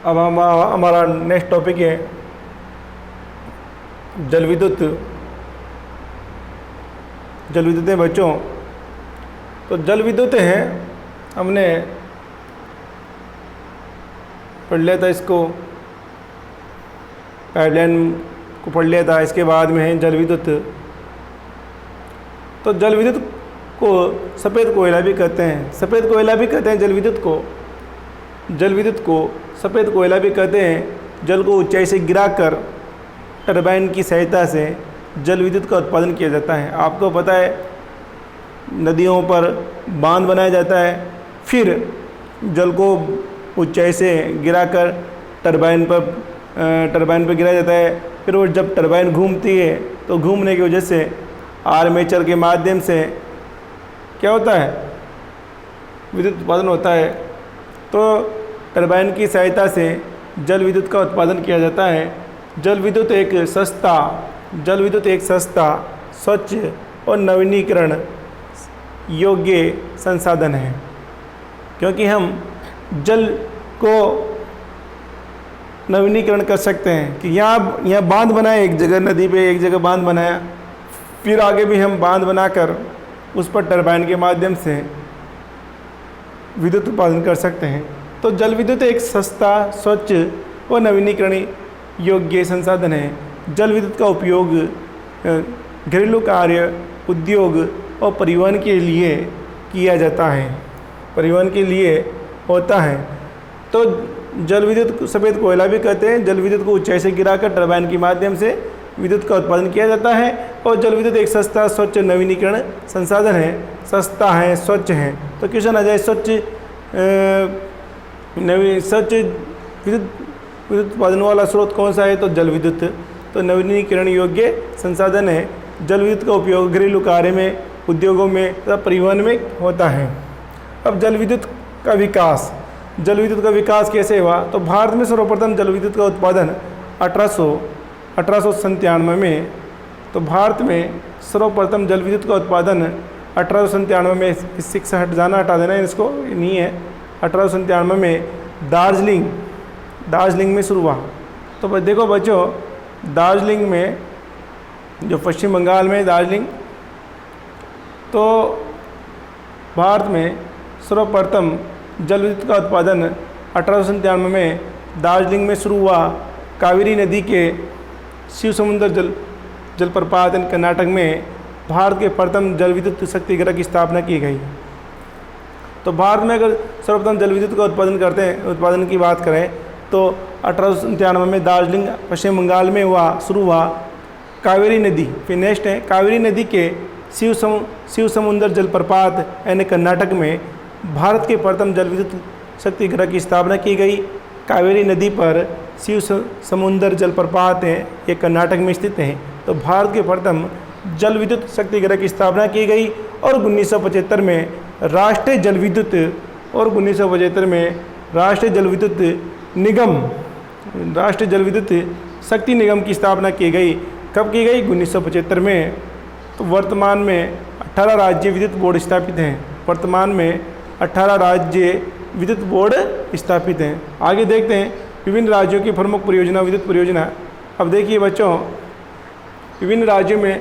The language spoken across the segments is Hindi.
अब हमारा नेक्स्ट टॉपिक है जल विद्युत। जल विद्युत है बच्चों, तो जल विद्युत है, हमने पढ़ लिया था इसको, पाइपलाइन को पढ़ लिया था। इसके बाद में है जल विद्युत। तो जल विद्युत को सफ़ेद कोयला भी कहते हैं, सफ़ेद कोयला भी कहते हैं जल विद्युत को। जल विद्युत को सफ़ेद कोयला भी कहते हैं। जल को ऊंचाई से गिराकर टरबाइन की सहायता से जल विद्युत का उत्पादन किया जाता है। आपको पता है नदियों पर बांध बनाया जाता है, फिर जल को ऊंचाई से गिराकर टरबाइन पर गिराया जाता है। फिर वो जब टरबाइन घूमती है तो घूमने की वजह से आर्मेचर के माध्यम से क्या होता है, विद्युत उत्पादन होता है। तो टरबाइन की सहायता से जल विद्युत का उत्पादन किया जाता है। जल विद्युत एक सस्ता, स्वच्छ और नवीनीकरण योग्य संसाधन है, क्योंकि हम जल को नवीनीकरण कर सकते हैं कि यहाँ बांध बनाए, एक जगह नदी पे एक जगह बांध बनाया, फिर आगे भी हम बांध बनाकर उस पर टरबाइन के माध्यम से विद्युत उत्पादन कर सकते हैं। तो जल विद्युत एक सस्ता, स्वच्छ और नवीनीकरण योग्य संसाधन है। जल विद्युत का उपयोग घरेलू कार्य, उद्योग और परिवहन के लिए किया जाता है, परिवहन के लिए होता है। तो जल विद्युत को सफ़ेद कोयला भी कहते हैं। जल विद्युत को ऊंचाई से गिराकर टरबाइन के माध्यम से विद्युत का उत्पादन किया जाता है। और जल विद्युत एक सस्ता, स्वच्छ, नवीनीकरण संसाधन है। सस्ता है, स्वच्छ है। तो क्वेश्चन आ जाए स्वच्छ विद्युत उत्पादन वाला स्रोत कौन सा है, तो जल विद्युत। तो नवीनीकरण योग्य संसाधन है। जल विद्युत का उपयोग घरेलू कार्य में, उद्योगों में तथा परिवहन में होता है। अब जल विद्युत का विकास, जल विद्युत का विकास कैसे हुआ, तो भारत में सर्वप्रथम जल विद्युत का उत्पादन 1897 में, तो भारत में सर्वप्रथम जल विद्युत का उत्पादन 1897 में, 6 हट जाना, हटा देना इसको, नहीं है, 1897 में दार्जिलिंग में शुरू हुआ। तो देखो बच्चों, दार्जिलिंग में, जो पश्चिम बंगाल में दार्जिलिंग, तो भारत में सर्वप्रथम जल विद्युत का उत्पादन 1897 में दार्जिलिंग में शुरू हुआ। कावेरी नदी के शिव समुद्र जलप्रपात कर्नाटक में भारत के प्रथम जल विद्युत शक्ति गृह की स्थापना की गई। तो भारत में अगर सर्वप्रथम जल विद्युत का उत्पादन की बात करें तो 1897 में दार्जिलिंग पश्चिम बंगाल में शुरू हुआ। कावेरी नदी, फिर नेक्स्ट है कावेरी नदी के शिव समुद्र जलप्रपात यानी कर्नाटक में भारत के प्रथम जल विद्युत शक्ति गृह की स्थापना की गई। कावेरी नदी पर शिव समुद्र जलप्रपात है, ये कर्नाटक में स्थित है। तो भारत के प्रथम जल विद्युत शक्ति गृह की स्थापना की गई। और 1975 में राष्ट्रीय जल विद्युत शक्ति निगम की स्थापना की गई। कब की गई? 1975 में। तो वर्तमान में 18 राज्य विद्युत बोर्ड स्थापित हैं। वर्तमान में 18 राज्य विद्युत बोर्ड स्थापित हैं। आगे देखते हैं विभिन्न राज्यों की प्रमुख परियोजना, विद्युत परियोजना। अब देखिए बच्चों, विभिन्न राज्यों में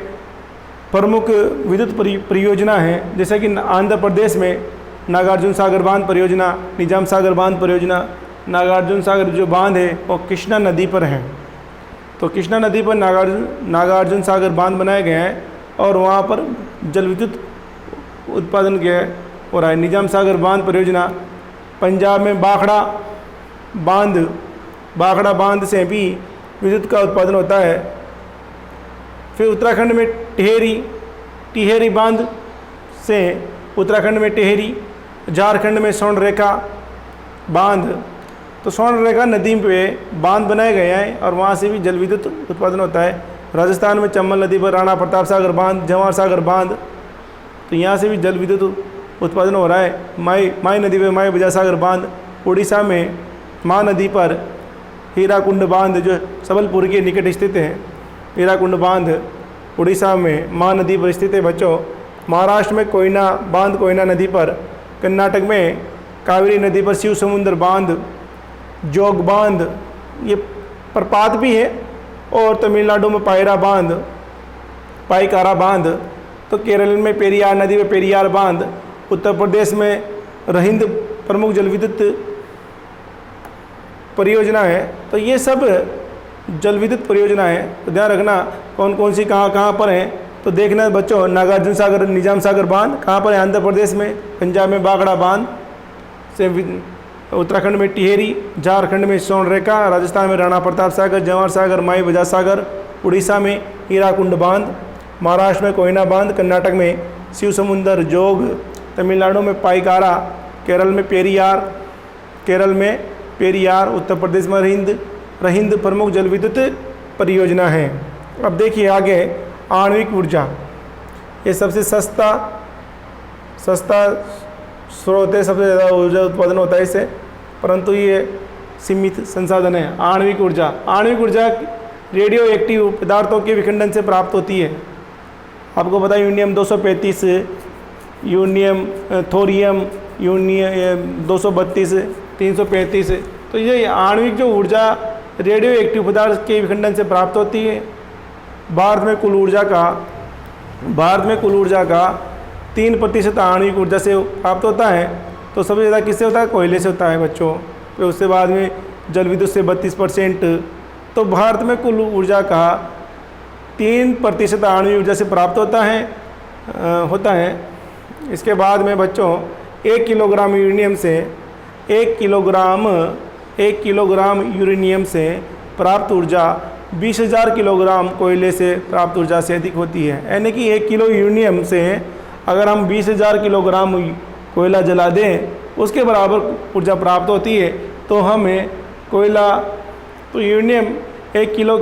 प्रमुख विद्युत परियोजना है, जैसे कि आंध्र प्रदेश में नागार्जुन सागर बांध परियोजना, निजाम सागर बांध परियोजना। नागार्जुन सागर जो बांध है वो कृष्णा नदी पर है। तो कृष्णा नदी पर नागार्जुन सागर बांध बनाए गए हैं और वहाँ पर जल विद्युत उत्पादन किया हो रहा है। निजाम सागर बांध परियोजना। पंजाब में बाखड़ा बांध से भी विद्युत का उत्पादन होता है। फिर उत्तराखंड में टिहरी बांध से उत्तराखंड में टिहरी। झारखंड में स्वर्णरेखा बांध, तो स्वर्णरेखा नदी पे बांध बनाए गए हैं और वहाँ से भी जल विद्युत उत्पादन होता है। राजस्थान में चंबल नदी पर राणा प्रताप सागर बांध, जवाहर सागर बांध, तो यहाँ से भी जल विद्युत उत्पादन हो रहा है। माई नदी पर माई बजा सागर बांध। उड़ीसा में माँ नदी पर हीराकुंड बांध जो सबलपुर के निकट स्थित है। हीराकुंड बांध उड़ीसा में माँ नदी पर स्थित है बच्चों। महाराष्ट्र में कोयना बांध कोयना नदी पर। कर्नाटक में कावेरी नदी पर शिव समुद्र बांध। जोग बांध ये प्रपात भी है, और तमिलनाडु में पाईकारा बांध, तो केरल में पेरियार नदी में पेरियार बांध, उत्तर प्रदेश में रहिंद प्रमुख जल विद्युत परियोजना है। तो ये सब जल विद्युत परियोजना है, तो ध्यान रखना कौन कौन सी कहाँ पर हैं। तो देखना बच्चों, नागार्जुन सागर निजाम सागर बांध कहाँ पर है? आंध्र प्रदेश में। पंजाब में बागड़ा बांध से, उत्तराखंड में टिहरी, झारखंड में सोनरेखा, राजस्थान में राणा प्रताप सागर, जवाहर सागर, माई बजाज सागर, उड़ीसा में हीराकुंड बांध, महाराष्ट्र में कोयना बांध, कर्नाटक में शिव समुंदर जोग, तमिलनाडु में पाईकारा, केरल में पेरियार, उत्तर प्रदेश में रहिंद प्रमुख जल विद्युत परियोजना है। अब देखिए आगे, आणविक ऊर्जा, ये सबसे सस्ता स्रोत है, सबसे ज़्यादा ऊर्जा उत्पादन होता है इससे, परंतु ये सीमित संसाधन है। आणविक ऊर्जा रेडियो एक्टिव पदार्थों के विखंडन से प्राप्त होती है। आपको पता है यूरेनियम 235, यूरेनियम थोरियम, यूरेनियम 232, 335, तो ये आणविक जो ऊर्जा रेडियो एक्टिव पदार्थ के विखंडन से प्राप्त होती है। भारत में कुल ऊर्जा का 3% आणविक ऊर्जा से प्राप्त होता है। तो सबसे ज़्यादा किससे होता है? कोयले से होता है बच्चों। फिर उसके बाद में जल विद्युत से 32%। तो भारत में कुल ऊर्जा का 3% आणविक ऊर्जा से प्राप्त होता है। इसके बाद में बच्चों 1 किलोग्राम यूरेनियम से प्राप्त ऊर्जा 20,000 किलोग्राम कोयले से प्राप्त ऊर्जा से अधिक होती है। यानी कि 1 किलो यूरेनियम से अगर हम 20,000 किलोग्राम कोयला जला दें, उसके बराबर ऊर्जा प्राप्त होती है। तो हमें तो 1 किलो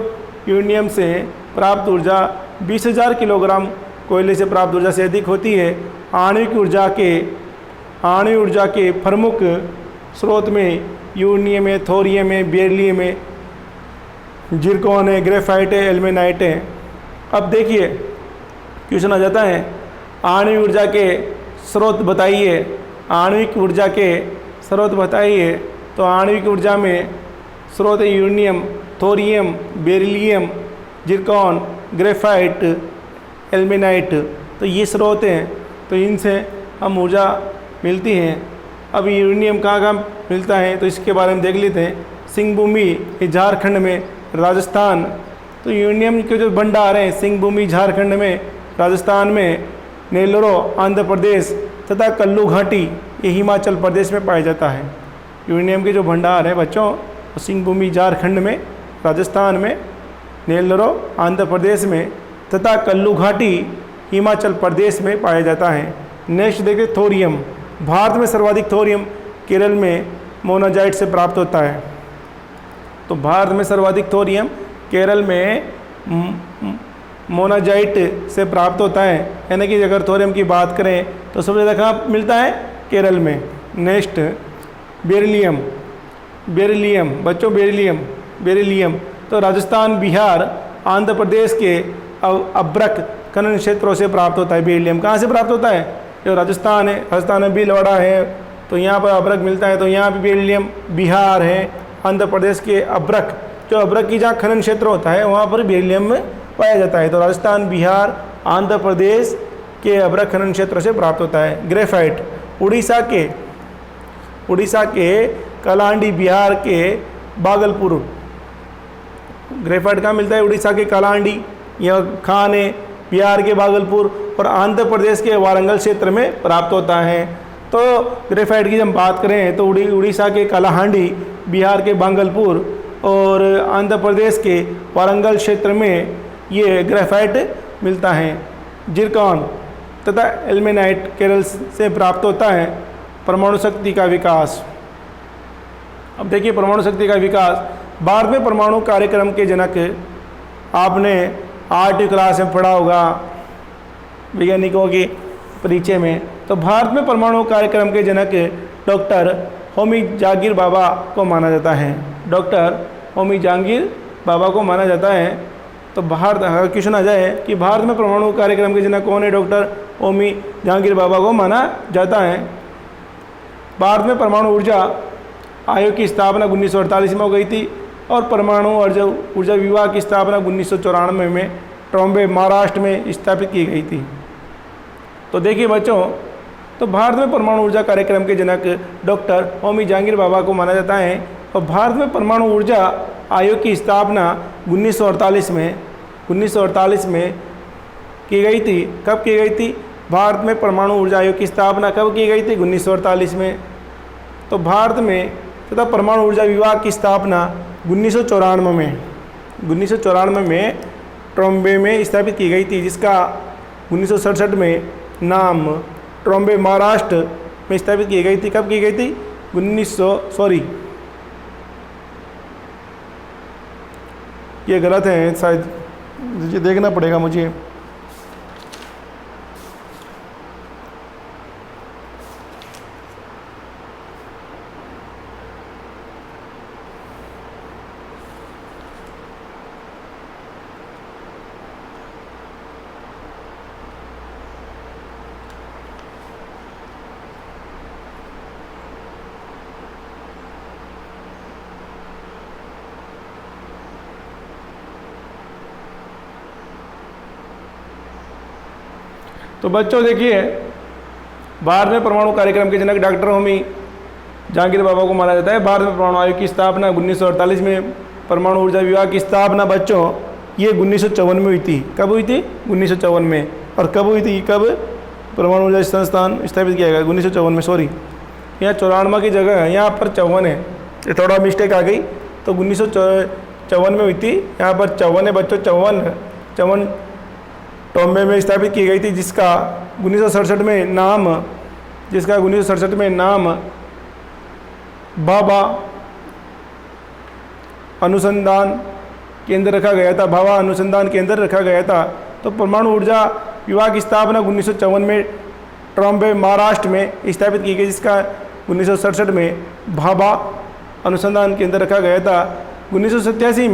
यूरेनियम से प्राप्त ऊर्जा 20,000 किलोग्राम कोयले से प्राप्त ऊर्जा से अधिक होती है। आणविक ऊर्जा के प्रमुख स्रोत में यूरेनियम है, थोरियम है, बेरिलियम है, जिरकॉन है, ग्रेफाइट है, एल्मेनाइट है। अब देखिए क्वेश्चन आ जाता है, आणविक ऊर्जा के स्रोत बताइए। तो आणविक ऊर्जा में स्रोत है uranium, thorium, beryllium, zircon, graphite, ilmenite. तो ये स्रोत हैं, तो इनसे हम ऊर्जा मिलती हैं। अब यूरेनियम कहाँ मिलता है तो इसके बारे में देख लेते हैं। सिंहभूमि झारखंड में, राजस्थान। तो यूरेनियम के जो भंडार हैं सिंहभूमि झारखंड में, राजस्थान में, नेल्लोर आंध्र प्रदेश तथा कल्लू घाटी ये हिमाचल प्रदेश में पाया जाता है। यूरेनियम के जो भंडार हैं बच्चों, सिंहभूमि झारखंड में, राजस्थान में, नेल्लोर आंध्र प्रदेश में तथा कल्लू घाटी हिमाचल प्रदेश में पाया जाता है। नेक्स्ट देखिए थोरियम। भारत में सर्वाधिक थोरियम केरल में मोनाजाइट से प्राप्त होता है। तो भारत में सर्वाधिक थोरियम केरल में मोनाजाइट से प्राप्त होता है। यानी कि अगर थोरियम की बात करें तो सबसे ज़्यादा कहाँ मिलता है? केरल में। नेक्स्ट बेरिलियम बच्चों, बेरिलियम तो राजस्थान, बिहार, आंध्र प्रदेश के अब्रक खनन क्षेत्रों से प्राप्त होता है। बेरिलियम कहाँ से प्राप्त होता है? जो राजस्थान है, राजस्थान में भीलवाड़ा है तो यहाँ पर अब्रक मिलता है, तो यहाँ भी बेरिलियम। बिहार है, आंध्र प्रदेश के अब्रक, जो अब्रक की जहाँ खनन क्षेत्र होता है वहाँ पर बेरिलियम में पाया जाता है। तो राजस्थान, बिहार, आंध्र प्रदेश के अब्रक खनन क्षेत्र से प्राप्त होता है। ग्रेफाइट उड़ीसा के कलांडी, बिहार के भागलपुर। ग्रेफाइट कहाँ मिलता है? उड़ीसा के कलांडी या खाने, बिहार के भागलपुर और आंध्र प्रदेश के वारंगल क्षेत्र में प्राप्त होता है। तो ग्रेफाइट की जब बात करें तो उड़ीसा के कलाहांडी, बिहार के भागलपुर और आंध्र प्रदेश के वारंगल क्षेत्र में ये ग्रेफाइट मिलता है। जिरकॉन तथा एल्मेनाइट केरल से प्राप्त होता है। परमाणु शक्ति का विकास। अब देखिए परमाणु शक्ति का विकास। भारत में परमाणु कार्यक्रम के जनक, आपने 8वीं क्लास में पढ़ा होगा वैज्ञानिकों के परिचय में। तो भारत में परमाणु कार्यक्रम के जनक डॉक्टर होमी जहांगीर बाबा को माना जाता है। डॉक्टर होमी जहांगीर बाबा को माना जाता है। तो भारत क्वेश्चन आ जाए कि भारत में परमाणु कार्यक्रम के जनक कौन है? डॉक्टर होमी जहांगीर बाबा को माना जाता है। भारत में परमाणु ऊर्जा आयोग की स्थापना 1948 में हो गई थी और परमाणु ऊर्जा विभाग की स्थापना 1994 में ट्रॉम्बे महाराष्ट्र में स्थापित की गई थी। तो देखिए बच्चों, तो भारत में परमाणु ऊर्जा कार्यक्रम के जनक डॉक्टर होमी जहांगीर भाभा को माना जाता है और भारत में परमाणु ऊर्जा आयोग की स्थापना 1948 में की गई थी। कब की गई थी? भारत में परमाणु ऊर्जा आयोग की स्थापना कब की गई थी? 1948 में। तो भारत में तथा परमाणु ऊर्जा विभाग की स्थापना 1994 में ट्रॉम्बे में स्थापित की गई थी, जिसका 1967 में नाम ट्रॉम्बे महाराष्ट्र में स्थापित की गई थी। कब की गई थी? ये गलत है शायद, ये देखना पड़ेगा मुझे। तो बच्चों देखिए, भारत में परमाणु कार्यक्रम के जनक डॉक्टर होमी जहांगीर भाभा को माना जाता है। भारत में परमाणु आयोग की स्थापना 1948 में, परमाणु ऊर्जा विभाग की स्थापना बच्चों ये 1954 में हुई थी। कब हुई थी? 1954 में। और कब हुई थी? कब परमाणु ऊर्जा संस्थान स्थापित किया गया? 1954 में। सॉरी, यहाँ 94 की जगह है, यहाँ पर 54 है, ये थोड़ा मिस्टेक आ गई। तो 1954 में हुई थी, यहाँ पर 54 है बच्चों। 54 ट्रॉम्बे में स्थापित की गई थी, जिसका 1967 में नाम भाभा अनुसंधान केंद्र रखा गया था। भाभा अनुसंधान केंद्र रखा गया था। तो परमाणु ऊर्जा विभाग की स्थापना 1954 में ट्रॉम्बे महाराष्ट्र में स्थापित की गई, जिसका 1967 में भाभा अनुसंधान केंद्र रखा गया था। 1987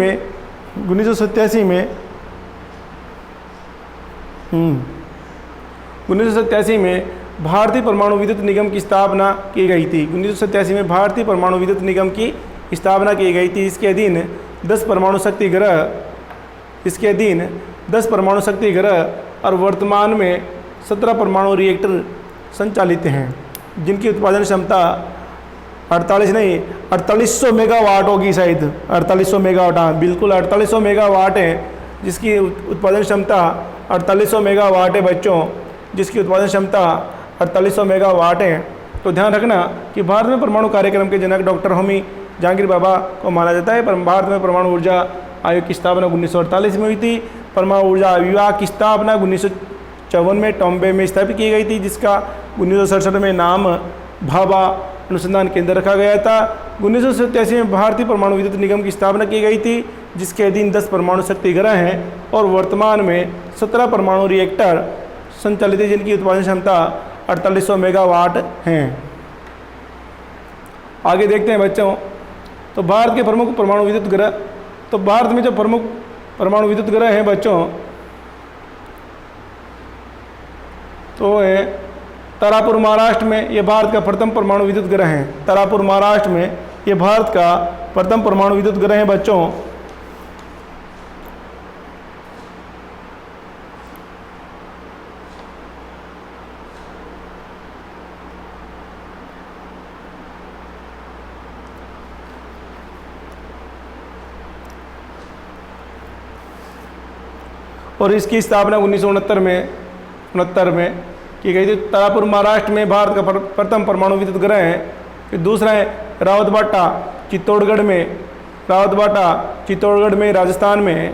में भारतीय परमाणु विद्युत निगम की स्थापना की गई थी। 1987 में भारतीय परमाणु विद्युत निगम की स्थापना की गई थी। इसके अधीन 10 परमाणु शक्ति ग्रह और वर्तमान में 17 परमाणु रिएक्टर संचालित हैं, जिनकी उत्पादन क्षमता 4800 मेगावाट होगी शायद। 4800 मेगावाट, हाँ बिल्कुल 4800 मेगावाट है, जिसकी उत्पादन क्षमता 4800 मेगावाट है बच्चों, जिसकी उत्पादन क्षमता 4800 मेगावाट है। तो ध्यान रखना कि भारत में परमाणु कार्यक्रम के जनक डॉक्टर होमी जहांगीर भाभा को माना जाता है। भारत में परमाणु ऊर्जा आयोग की स्थापना 1948 में हुई थी। परमाणु ऊर्जा विभाग की स्थापना 1954 में ट्रॉम्बे में स्थापित की गई थी, जिसका 1967 में नाम भाभा अनुसंधान केंद्र रखा गया था। 1987 में भारतीय परमाणु विद्युत निगम की स्थापना की गई थी, जिसके अधीन 10 परमाणु शक्ति ग्रह हैं और वर्तमान में 17 परमाणु रिएक्टर संचालित है, जिनकी उत्पादन क्षमता 4800 मेगावाट हैं। आगे देखते हैं बच्चों, तो भारत के प्रमुख परमाणु विद्युत ग्रह। तो भारत में जो प्रमुख परमाणु विद्युत ग्रह हैं बच्चों, तो है तारापुर महाराष्ट्र में, ये भारत का प्रथम परमाणु विद्युत ग्रह है। तारापुर महाराष्ट्र में ये भारत का प्रथम परमाणु विद्युत ग्रह है बच्चों। और इसकी स्थापना 1969 में की गई थी। तारापुर महाराष्ट्र में भारत का प्रथम परमाणु विद्युत ग्रह है। फिर दूसरा है रावतबाटा चित्तौड़गढ़ में राजस्थान में है।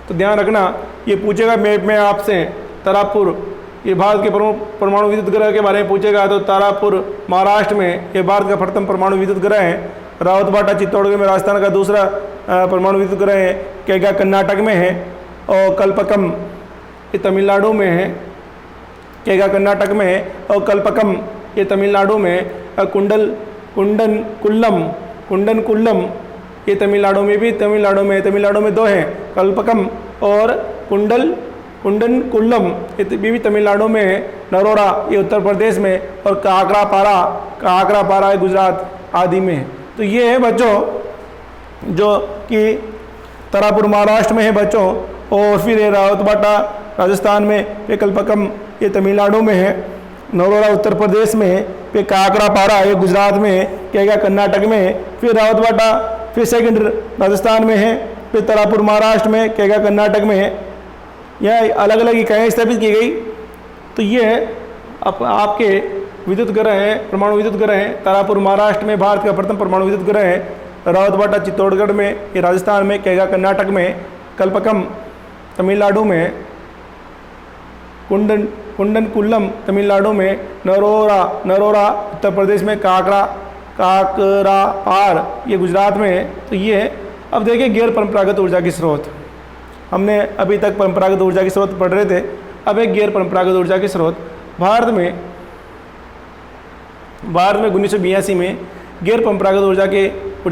तो ध्यान रखना, ये पूछेगा मैप में आपसे, तारापुर ये भारत के प्रमुख परमाणु विद्युत ग्रह के बारे में पूछेगा। तो तारापुर महाराष्ट्र में ये भारत का प्रथम परमाणु विद्युत ग्रह है। रावतबाटा चित्तौड़गढ़ में राजस्थान का दूसरा परमाणु विद्युत ग्रह है। केगा कर्नाटक में है और कल्पकम ये तमिलनाडु में है। केगा कर्नाटक में है और कल्पकम ये तमिलनाडु में है। और कुंडन कुल्लम ये तमिलनाडु में 2 हैं, कल्पकम और कुंडन कुल्लम ये भी तमिलनाडु में है। नरोरा ये उत्तर प्रदेश में और काकरापारा है गुजरात आदि में है। तो ये है बच्चों जो कि तारापुर महाराष्ट्र में है बच्चों, और फिर ये रावतबाटा राजस्थान में, फिर कल्पकम ये तमिलनाडु में है, नरोरा उत्तर प्रदेश में है, फिर काकरापारा ये गुजरात में है, केगा कर्नाटक में है, फिर रावतबाटा फिर सेकंड राजस्थान में है, फिर तारापुर महाराष्ट्र में, केगा कर्नाटक में है। यह अलग अलग इकाइयाँ स्थापित की गई। तो ये आपके विद्युत ग्रह हैं, परमाणु विद्युत ग्रह हैं। तारापुर महाराष्ट्र में भारत का प्रथम परमाणु विद्युत ग्रह है, रावतबाटा चित्तौड़गढ़ में, ये राजस्थान में, केगा कर्नाटक में, कल्पकम तमिलनाडु में, कुंडनकुल्लम तमिलनाडु में, नरोरा उत्तर प्रदेश में, काकरापार ये गुजरात में है। तो ये है। अब देखिए गैर परंपरागत ऊर्जा के स्रोत, हमने अभी तक परंपरागत ऊर्जा के स्रोत पढ़ रहे थे, अब एक गैर परंपरागत ऊर्जा के स्रोत। भारत में 1982 में गैर परंपरागत ऊर्जा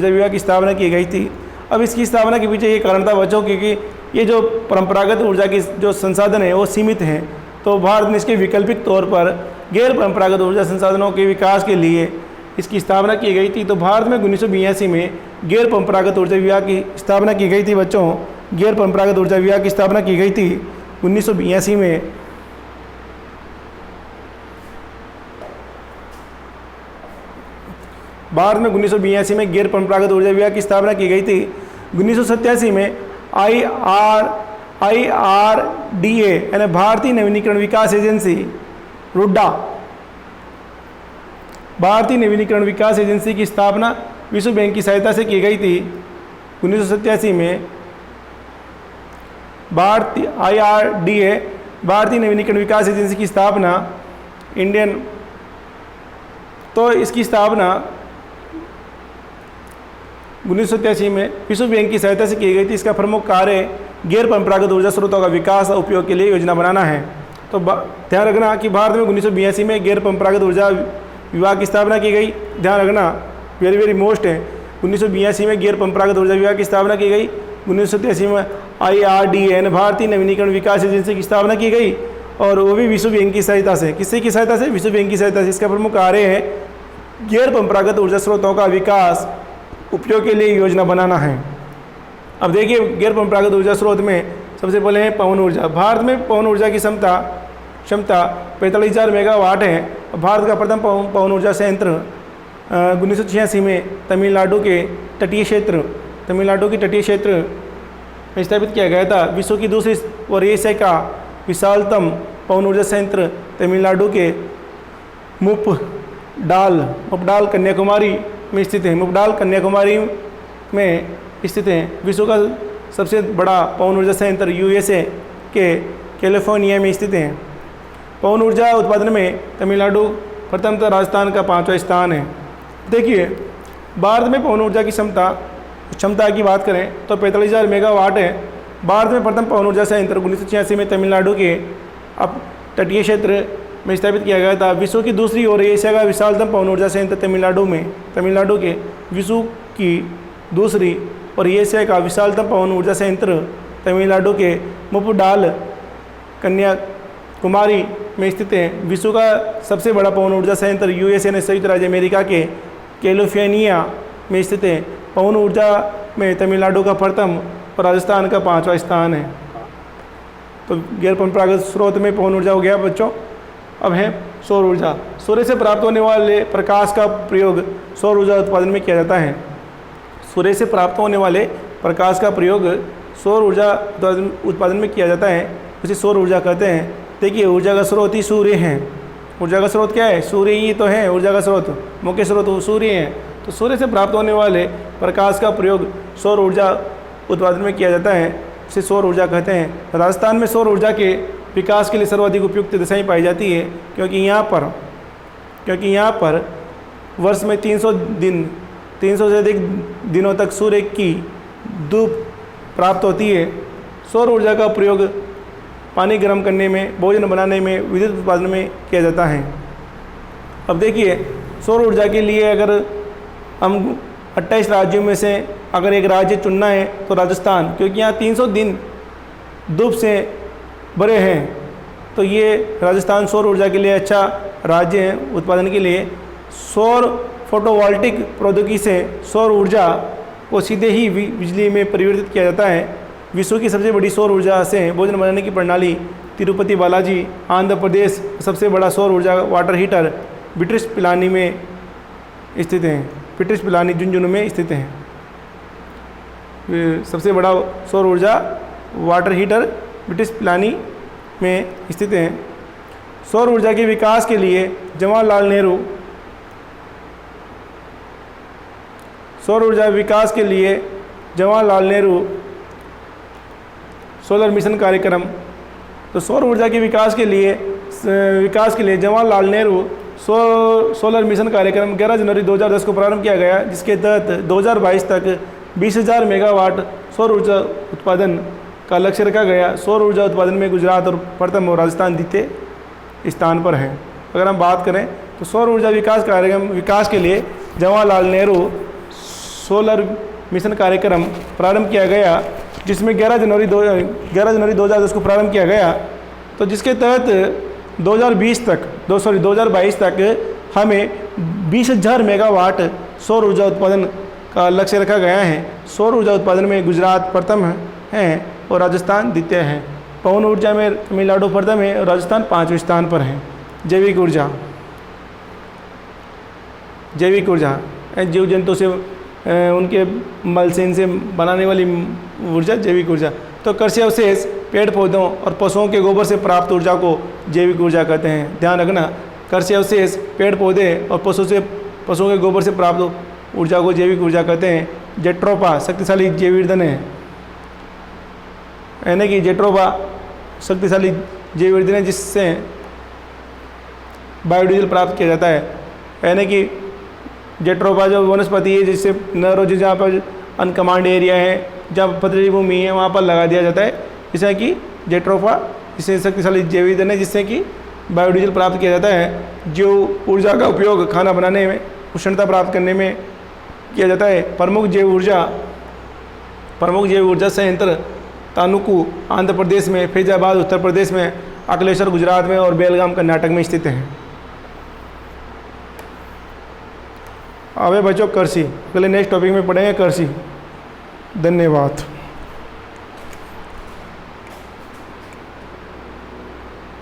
विभाग की स्थापना की गई थी। अब इसकी स्थापना के पीछे ये कारण था बच्चों, क्योंकि ये जो परंपरागत ऊर्जा की जो संसाधन है वो सीमित हैं, तो भारत ने इसके वैकल्पिक तौर पर गैर परंपरागत ऊर्जा संसाधनों के विकास के लिए इसकी स्थापना की गई थी। तो भारत में 1982 में गैर परंपरागत ऊर्जा विभाग की स्थापना की गई थी बच्चों। गैर परंपरागत ऊर्जा विभाग की स्थापना की गई थी 1982 में। भारत में 1982 में गैर परंपरागत ऊर्जा विभाग की स्थापना की गई थी। 1987 में IRDA यानी भारतीय नवीनीकरण विकास एजेंसी, रुड्डा, भारतीय नवीनीकरण विकास एजेंसी की स्थापना विश्व बैंक की सहायता से की गई थी। 1987 में IRDA भारतीय नवीनीकरण विकास एजेंसी की स्थापना इसकी स्थापना 1987 में विश्व बैंक की सहायता से की गई थी। इसका प्रमुख कार्य गैर परंपरागत ऊर्जा स्रोतों का विकास और उपयोग के लिए योजना बनाना है। तो ध्यान रखना कि भारत में 1982 में गैर परंपरागत ऊर्जा विभाग की स्थापना की गई। ध्यान रखना, वेरी वेरी मोस्ट है। 1982 में गैर परंपरागत ऊर्जा विभाग की स्थापना की गई। 1987 में IRDA यानी भारतीय नवीनीकरण विकास एजेंसी की स्थापना की गई, और वो भी विश्व बैंक की सहायता से। किससे की सहायता से? विश्व बैंक की सहायता से। इसका प्रमुख कार्य है गैर परंपरागत ऊर्जा स्रोतों का विकास उपयोग के लिए योजना बनाना है। अब देखिए गैर परंपरागत ऊर्जा स्रोत में सबसे पहले है पवन ऊर्जा। भारत में पवन ऊर्जा की क्षमता 45,000 मेगावाट है। भारत का प्रथम पवन ऊर्जा संयंत्र 1986 में तमिलनाडु की तटीय क्षेत्र में स्थापित किया गया था। विश्व की दूसरी और एशिया का विशालतम पवन ऊर्जा संयंत्र तमिलनाडु के मुपडाल कन्याकुमारी में स्थित है। मुपडाल कन्याकुमारी में स्थित है। विश्व का सबसे बड़ा पवन ऊर्जा संयंत्र USA के कैलिफोर्निया में स्थित है। पवन ऊर्जा उत्पादन में तमिलनाडु प्रथमतः, राजस्थान का 5वां स्थान है। देखिए भारत में पवन ऊर्जा की क्षमता की बात करें तो 45,000 मेगावाट है। भारत में प्रथम पवन ऊर्जा संयंत्र 1986 में तमिलनाडु के तटीय क्षेत्र में स्थापित किया गया था। विश्व की दूसरी और एशिया का विशालतम पवन ऊर्जा संयंत्र तमिलनाडु के विश्व की दूसरी और एशिया का विशालतम पवन ऊर्जा संयंत्र तमिलनाडु के मुपडाल कन्याकुमारी में स्थित है। विश्व का सबसे बड़ा पवन ऊर्जा संयंत्र USA ने संयुक्त राज्य अमेरिका के कैलिफोर्निया में स्थित है। पवन ऊर्जा में तमिलनाडु का प्रथम और राजस्थान का 5वां स्थान है। तो गैर परंपरागत स्रोत में पवन ऊर्जा हो गया बच्चों। अब है सौर ऊर्जा। सूर्य से प्राप्त होने वाले प्रकाश का प्रयोग सौर ऊर्जा उत्पादन में किया जाता है। सूर्य से प्राप्त होने वाले प्रकाश का प्रयोग सौर ऊर्जा उत्पादन में किया जाता है, उसे सौर ऊर्जा कहते हैं। देखिए ऊर्जा का स्रोत ही सूर्य है। ऊर्जा का स्रोत क्या है? सूर्य ही तो है ऊर्जा का स्रोत, मुख्य स्रोत सूर्य है। तो सूर्य से प्राप्त होने वाले प्रकाश का प्रयोग सौर ऊर्जा उत्पादन में किया जाता है, इसे सौर ऊर्जा कहते हैं। राजस्थान में सौर ऊर्जा के विकास के लिए सर्वाधिक उपयुक्त दिशाएं पाई जाती है, क्योंकि यहाँ पर वर्ष में 300 से अधिक दिनों तक सूर्य की धूप प्राप्त होती है। सौर ऊर्जा का प्रयोग पानी गर्म करने में, भोजन बनाने में, विद्युत उत्पादन में किया जाता है। अब देखिए सौर ऊर्जा के लिए अगर हम 28 राज्यों में से अगर एक राज्य चुनना है तो राजस्थान, क्योंकि यहाँ 300 दिन धूप से भरे हैं, तो ये राजस्थान सौर ऊर्जा के लिए अच्छा राज्य है उत्पादन के लिए। सौर फोटोवोल्टिक प्रौद्योगिकी से सौर ऊर्जा को सीधे ही बिजली में परिवर्तित किया जाता है। विश्व की सबसे बड़ी सौर ऊर्जा से भोजन बनाने की प्रणाली तिरुपति बालाजी आंध्र प्रदेश सबसे बड़ा सौर ऊर्जा वाटर हीटर ब्रिटिश पिलानी में स्थित है। ब्रिटिश पिलानी झुंझुनू में स्थित है। सबसे बड़ा सौर ऊर्जा वाटर हीटर ब्रिटिश पिलानी में स्थित है। सौर ऊर्जा के विकास के लिए जवाहरलाल नेहरू सोलर मिशन कार्यक्रम। तो सौर ऊर्जा के विकास के लिए जवाहरलाल नेहरू सोलर मिशन कार्यक्रम 11 जनवरी 2010 को प्रारंभ किया गया, जिसके तहत 2022 तक 20,000 मेगावाट सौर ऊर्जा उत्पादन का लक्ष्य रखा गया। सौर ऊर्जा उत्पादन में गुजरात और प्रथम और राजस्थान द्वितीय स्थान पर हैं। अगर हम बात करें तो सौर ऊर्जा विकास के लिए जवाहरलाल नेहरू सोलर मिशन कार्यक्रम प्रारंभ किया गया, जिसमें 11 जनवरी 2010 को प्रारंभ किया गया। तो जिसके तहत 2022 तक हमें 20,000 मेगावाट सौर ऊर्जा उत्पादन का लक्ष्य रखा गया है। सौर ऊर्जा उत्पादन में गुजरात प्रथम है और राजस्थान द्वितीय है। पवन ऊर्जा में तमिलनाडु प्रथम है और राजस्थान 5वें स्थान पर है। जैविक ऊर्जा जीव जंतु से उनके मल से इनसे बनाने वाली ऊर्जा जैविक ऊर्जा। तो कृषि अवशेष पेड़ पौधों और पशुओं के गोबर से प्राप्त ऊर्जा को जैविक ऊर्जा कहते हैं। ध्यान रखना, कृषि अवशेष पेड़ पौधे और पशुओं के गोबर से प्राप्त ऊर्जा को जैविक ऊर्जा कहते हैं। जेट्रोपा शक्तिशाली जैव ईंधन है, यानी कि जेट्रोपा शक्तिशाली जैव ईंधन है जिससे बायोडीजल प्राप्त किया जाता है। यानी कि जेट्रोपा जो वनस्पति है जिससे नरोजी जहाँ पर अनकमांड एरिया है, जहाँ पथरीली भूमि है, वहाँ पर लगा दिया जाता है, जिससे कि जेट्रोपा जिससे शक्तिशाली जैव ईंधन है जिससे कि बायोडीजल प्राप्त किया जाता है। जो ऊर्जा का उपयोग खाना बनाने में, उष्णता प्राप्त करने में किया जाता है। प्रमुख जैव ऊर्जा संयंत्र तानुकू आंध्र प्रदेश में, फैजाबाद उत्तर प्रदेश में, अकलेश्वर गुजरात में और बेलगाम कर्नाटक में स्थित है। अब बच्चों कृषि, पहले नेक्स्ट टॉपिक में पढ़ेंगे कृषि। धन्यवाद।